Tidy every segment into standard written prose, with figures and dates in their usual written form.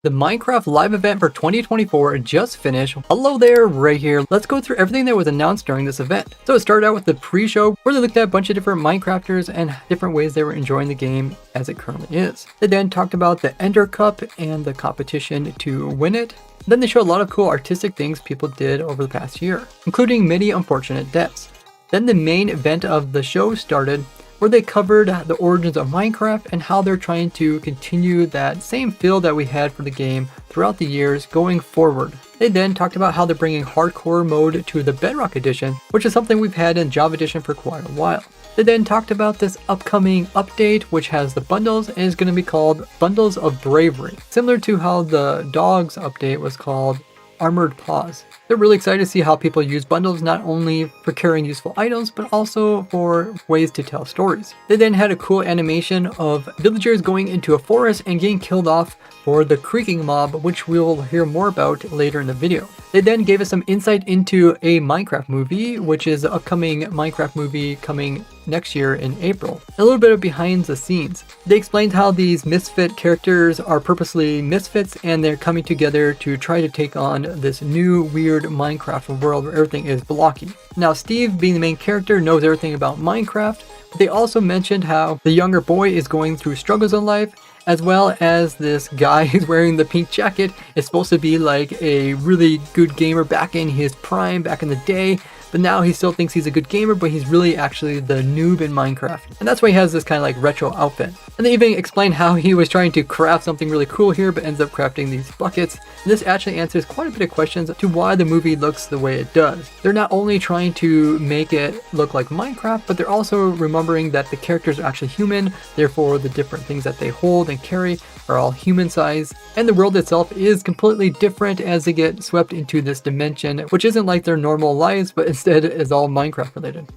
The Minecraft live event for 2024 just finished. Hello there, Ray here. Let's go through everything that was announced during this event. So it started out with the pre-show where they looked at a bunch of different Minecrafters and different ways they were enjoying the game as it currently is. They then talked about the Ender Cup and the competition to win it. Then they showed a lot of cool artistic things people did over the past year, including many unfortunate deaths. Then the main event of the show started, where they covered the origins of Minecraft and how they're trying to continue that same feel that we had for the game throughout the years going forward. They then talked about how they're bringing hardcore mode to the Bedrock Edition, which is something we've had in Java Edition for quite a while. They then talked about this upcoming update, which has the bundles and is going to be called Bundles of Bravery, similar to how the Dogs update was called Armored Paws. They're really excited to see how people use bundles not only for carrying useful items, but also for ways to tell stories. They then had a cool animation of villagers going into a forest and getting killed off for the creaking mob, which we'll hear more about later in the video. They then gave us some insight into a Minecraft movie, which is an upcoming Minecraft movie coming next year in April. A little bit of behind the scenes. They explained how these misfit characters are purposely misfits and they're coming together to try to take on this new weird Minecraft world where everything is blocky. Now Steve, being the main character, knows everything about Minecraft, but they also mentioned how the younger boy is going through struggles in life, as well as this guy who's wearing the pink jacket is supposed to be like a really good gamer back in his prime, back in the day, but now he still thinks he's a good gamer, but he's really actually the noob in Minecraft. And that's why he has this kind of like retro outfit. And they even explained how he was trying to craft something really cool here, but ends up crafting these buckets. And this actually answers quite a bit of questions to why the movie looks the way it does. They're not only trying to make it look like Minecraft, but they're also remembering that the characters are actually human, therefore the different things that they hold and carry are all human size. And the world itself is completely different as they get swept into this dimension, which isn't like their normal lives, but instead is all Minecraft related.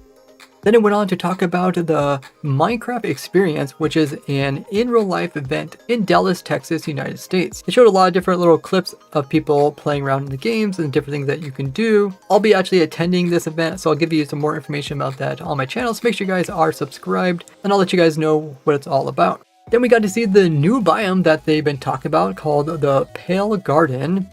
Then it went on to talk about the Minecraft experience, which is an in real life event in Dallas, Texas, United States. It showed a lot of different little clips of people playing around in the games and different things that you can do. I'll be actually attending this event, so I'll give you some more information about that on my channel, so make sure you guys are subscribed and I'll let you guys know what it's all about. Then we got to see the new biome that they've been talking about called the Pale Garden.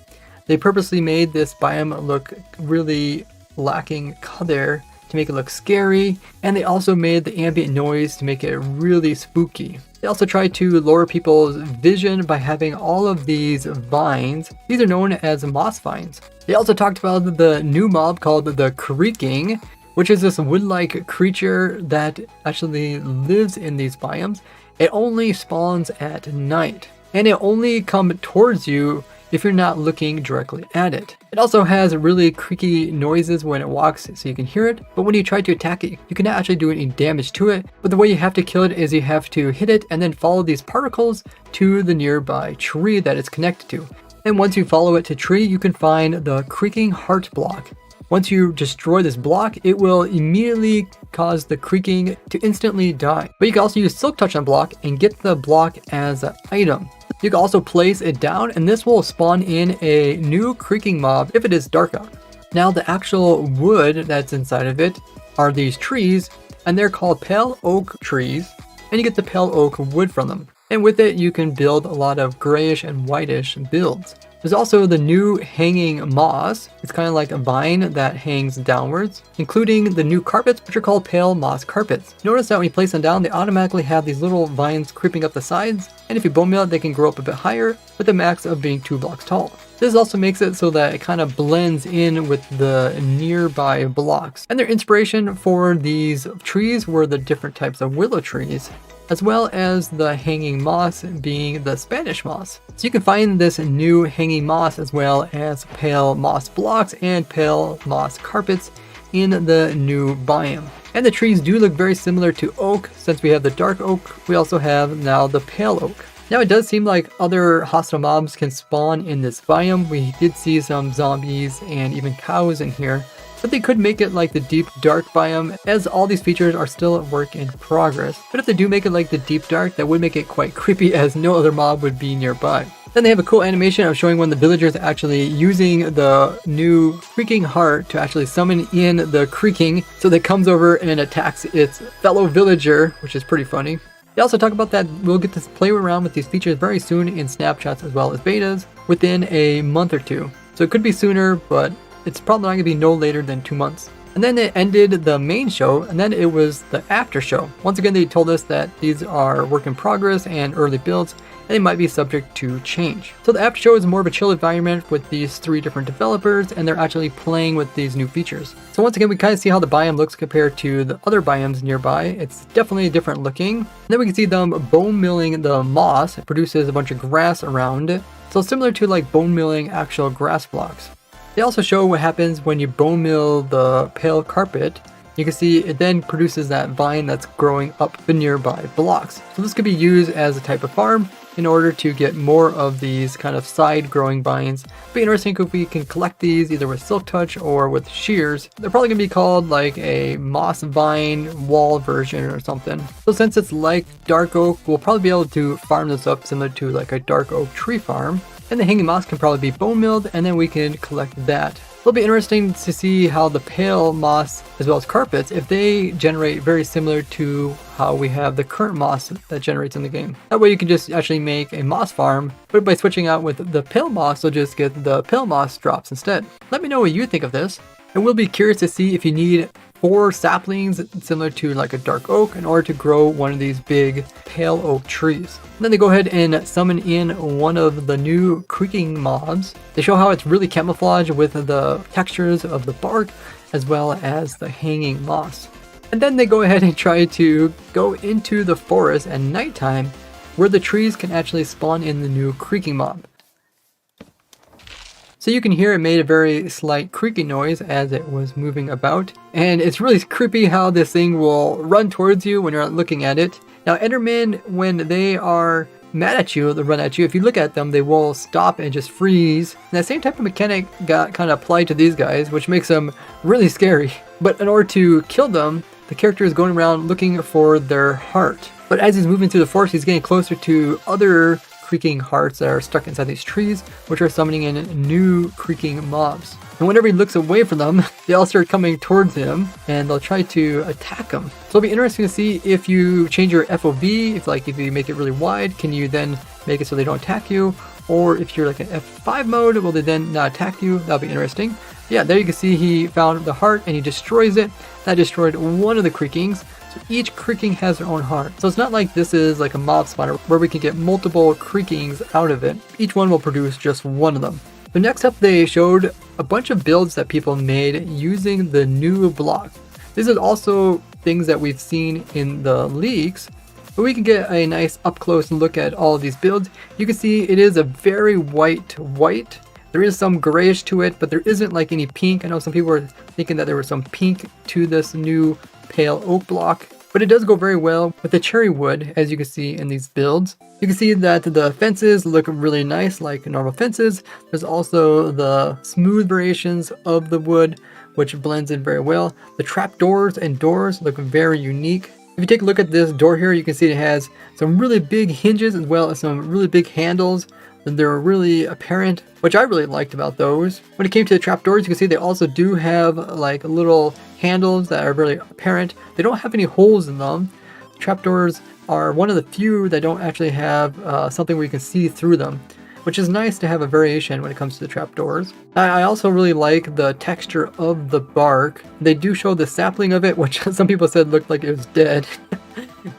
They purposely made this biome look really lacking color to make it look scary, and they also made the ambient noise to make it really spooky. They also tried to lower people's vision by having all of these vines. These are known as moss vines. They also talked about the new mob called the Creaking, which is this wood-like creature that actually lives in these biomes. It only spawns at night, and it only comes towards you if you're not looking directly at it. It also has really creaky noises when it walks, so you can hear it, but when you try to attack it, you cannot actually do any damage to it. But the way you have to kill it is you have to hit it and then follow these particles to the nearby tree that it's connected to. And once you follow it to tree, you can find the creaking heart block. Once you destroy this block, it will immediately cause the creaking to instantly die. But you can also use Silk Touch on block and get the block as an item. You can also place it down and this will spawn in a new creaking mob if it is dark out. Now the actual wood that's inside of it are these trees, and they're called pale oak trees, and you get the pale oak wood from them. And with it you can build a lot of grayish and whitish builds. There's also the new hanging moss. It's kind of like a vine that hangs downwards, including the new carpets, which are called pale moss carpets. Notice that when you place them down, they automatically have these little vines creeping up the sides, and if you bone meal it, they can grow up a bit higher, with the max of being 2 blocks tall. This also makes it so that it kind of blends in with the nearby blocks. And their inspiration for these trees were the different types of willow trees, as well as the hanging moss being the Spanish moss. So you can find this new hanging moss as well as pale moss blocks and pale moss carpets in the new biome. And the trees do look very similar to oak. Since we have the dark oak, we also have now the pale oak. Now it does seem like other hostile mobs can spawn in this biome. We did see some zombies and even cows in here, but they could make it like the deep dark biome, as all these features are still a work in progress. But if they do make it like the deep dark, that would make it quite creepy, as no other mob would be nearby. Then they have a cool animation of showing one of the villagers actually using the new creaking heart to actually summon in the creaking, so that it comes over and attacks its fellow villager, which is pretty funny. They also talk about that we'll get to play around with these features very soon in snapshots as well as betas within a month or two. So it could be sooner, but it's probably not going to be no later than 2 months. And then it ended the main show, and then it was the after show. Once again, they told us that these are work in progress and early builds, and they might be subject to change. So the after show is more of a chill environment with these 3 different developers, and they're actually playing with these new features. So once again, we kind of see how the biome looks compared to the other biomes nearby. It's definitely different looking. And then we can see them bone milling the moss. It produces a bunch of grass around it. So similar to like bone milling actual grass blocks. They also show what happens when you bone mill the pale carpet. You can see it then produces that vine that's growing up the nearby blocks. So this could be used as a type of farm in order to get more of these kind of side growing vines. It'd be interesting if we can collect these either with silk touch or with shears. They're probably gonna be called like a moss vine wall version or something. So since it's like dark oak, we'll probably be able to farm this up similar to like a dark oak tree farm. And the hanging moss can probably be bone milled, and then we can collect that. It'll be interesting to see how the pale moss as well as carpets, if they generate very similar to how we have the current moss that generates in the game. That way you can just actually make a moss farm, but by switching out with the pale moss, you'll just get the pale moss drops instead. Let me know what you think of this, and we'll be curious to see if you need 4 saplings similar to like a dark oak in order to grow one of these big pale oak trees. And then they go ahead and summon in one of the new creaking mobs. They show how it's really camouflaged with the textures of the bark as well as the hanging moss. And then they go ahead and try to go into the forest at nighttime where the trees can actually spawn in the new creaking mob. So you can hear it made a very slight creaking noise as it was moving about. And it's really creepy how this thing will run towards you when you're not looking at it. Now Endermen, when they are mad at you, they'll run at you. If you look at them, they will stop and just freeze. And that same type of mechanic got kind of applied to these guys, which makes them really scary. But in order to kill them, the character is going around looking for their heart. But as he's moving through the forest, he's getting closer to other creaking hearts that are stuck inside these trees, which are summoning in new creaking mobs. And whenever he looks away from them, they all start coming towards him and they'll try to attack him. So it'll be interesting to see if you change your FOV, if you make it really wide, can you then make it so they don't attack you? Or if you're like an F5 mode, will they then not attack you? That'll be interesting. Yeah, there you can see he found the heart and he destroys it. That destroyed one of the creakings. So each creaking has their own heart. So it's not like this is like a mob spawner where we can get multiple creakings out of it. Each one will produce just one of them. So next up, they showed a bunch of builds that people made using the new block. This is also things that we've seen in the leaks, but we can get a nice up close look at all of these builds. You can see it is a very white. There is some grayish to it, but there isn't like any pink. I know some people were thinking that there was some pink to this new pale oak block, but it does go very well with the cherry wood, as you can see in these builds. You can see that the fences look really nice like normal fences. There's also the smooth variations of the wood, which blends in very well. The trap doors and doors look very unique. If you take a look at this door here, you can see it has some really big hinges as well as some really big handles. They're really apparent, which I really liked about those. When it came to the trapdoors, you can see they also do have like little handles that are really apparent. They don't have any holes in them. Trapdoors are one of the few that don't actually have something where you can see through them, which is nice to have a variation when it comes to the trapdoors. I also really like the texture of the bark. They do show the sapling of it, which some people said looked like it was dead.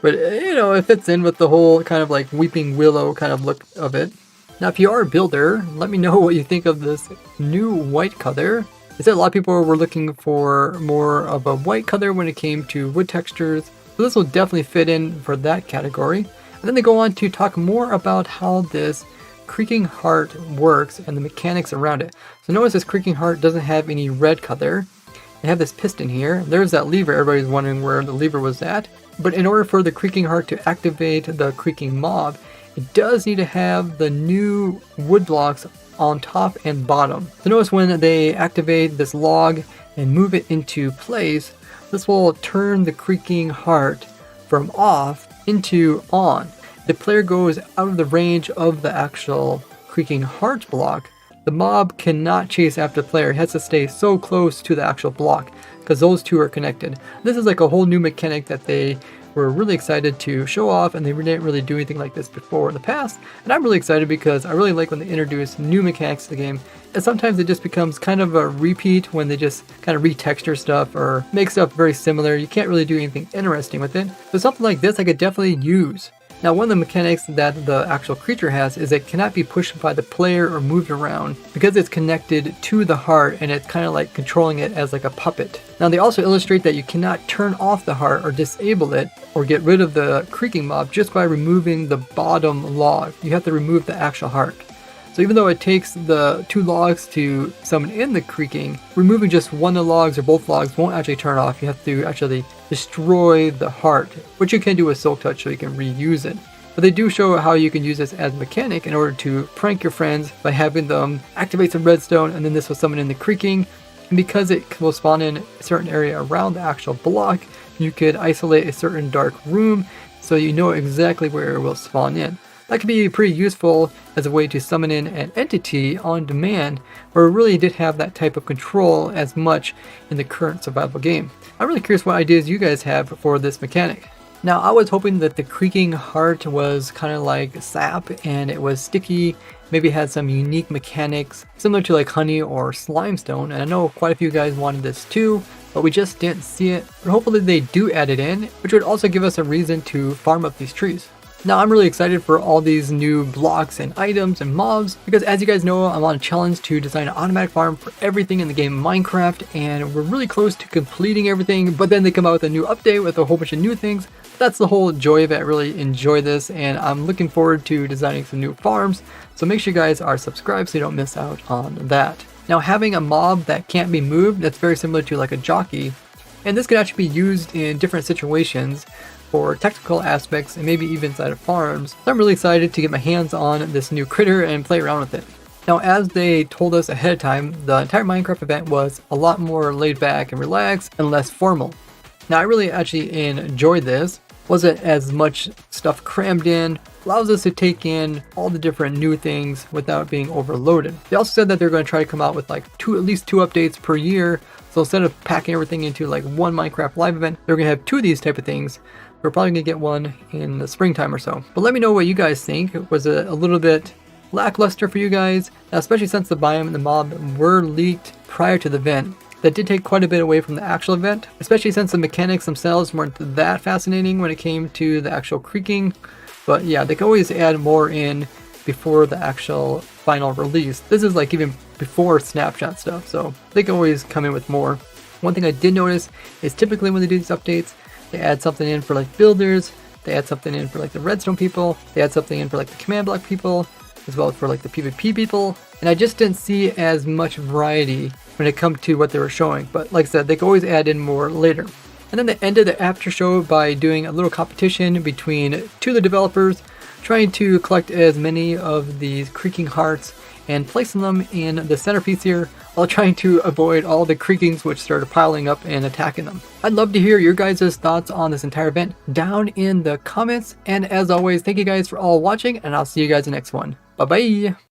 But you know, it fits in with the whole kind of like weeping willow kind of look of it. Now, if you are a builder, let me know what you think of this new white color. I said a lot of people were looking for more of a white color when it came to wood textures. So this will definitely fit in for that category. And then they go on to talk more about how this creaking heart works and the mechanics around it. So notice this creaking heart doesn't have any red color. They have this piston here. There's that lever. Everybody's wondering where the lever was at. But in order for the creaking heart to activate the creaking mob, it does need to have the new wood blocks on top and bottom. So notice when they activate this log and move it into place, this will turn the creaking heart from off into on. The player goes out of the range of the actual creaking heart block. The mob cannot chase after the player. It has to stay so close to the actual block because those two are connected. This is like a whole new mechanic that they were really excited to show off, and they didn't really do anything like this before in the past. And I'm really excited because I really like when they introduce new mechanics to the game. And sometimes it just becomes kind of a repeat when they just kind of retexture stuff or make stuff very similar. You can't really do anything interesting with it. So something like this I could definitely use. Now, one of the mechanics that the actual creature has is it cannot be pushed by the player or moved around because it's connected to the heart, and it's kind of like controlling it as like a puppet. Now, they also illustrate that you cannot turn off the heart or disable it or get rid of the creaking mob just by removing the bottom log. You have to remove the actual heart. So even though it takes the 2 logs to summon in the creaking, removing just one of the logs or both logs won't actually turn off. You have to actually destroy the heart, which you can do with Silk Touch so you can reuse it. But they do show how you can use this as a mechanic in order to prank your friends by having them activate some redstone, and then this will summon in the creaking. And because it will spawn in a certain area around the actual block, you could isolate a certain dark room so you know exactly where it will spawn in. That could be pretty useful as a way to summon in an entity on demand, where it really did have that type of control as much in the current survival game. I'm really curious what ideas you guys have for this mechanic. Now, I was hoping that the creaking heart was kind of like sap and it was sticky, maybe had some unique mechanics similar to like honey or slimestone, and I know quite a few guys wanted this too, but we just didn't see it. But hopefully they do add it in, which would also give us a reason to farm up these trees. Now, I'm really excited for all these new blocks and items and mobs because, as you guys know, I'm on a challenge to design an automatic farm for everything in the game Minecraft, and we're really close to completing everything, but then they come out with a new update with a whole bunch of new things. That's the whole joy of it. I really enjoy this, and I'm looking forward to designing some new farms, so make sure you guys are subscribed so you don't miss out on that. Now, having a mob that can't be moved, that's very similar to like a jockey, and this could actually be used in different situations for technical aspects and maybe even inside of farms. So I'm really excited to get my hands on this new critter and play around with it. Now, as they told us ahead of time, the entire Minecraft event was a lot more laid back and relaxed and less formal. Now, I really actually enjoyed this. Wasn't as much stuff crammed in, allows us to take in all the different new things without being overloaded. They also said that they're going to try to come out with like at least two updates per year. So instead of packing everything into like one Minecraft live event, they're going to have 2 of these type of things. We're probably going to get one in the springtime or so. But let me know what you guys think. Was it a little bit lackluster for you guys? Now, especially since the biome and the mob were leaked prior to the event. That did take quite a bit away from the actual event, especially since the mechanics themselves weren't that fascinating when it came to the actual creaking. But yeah, they can always add more in before the actual final release. This is like even before snapshot stuff, so they can always come in with more. One thing I did notice is typically when they do these updates, they add something in for like builders, they add something in for like the redstone people, they add something in for like the command block people, as well as for like the PvP people, and I just didn't see as much variety when it comes to what they were showing. But like I said, they can always add in more later. And then they ended the after show by doing a little competition between 2 of the developers, trying to collect as many of these creaking hearts and placing them in the centerpiece here, while trying to avoid all the creakings which started piling up and attacking them. I'd love to hear your guys' thoughts on this entire event down in the comments, and as always, thank you guys for all watching, and I'll see you guys in the next one. Bye bye!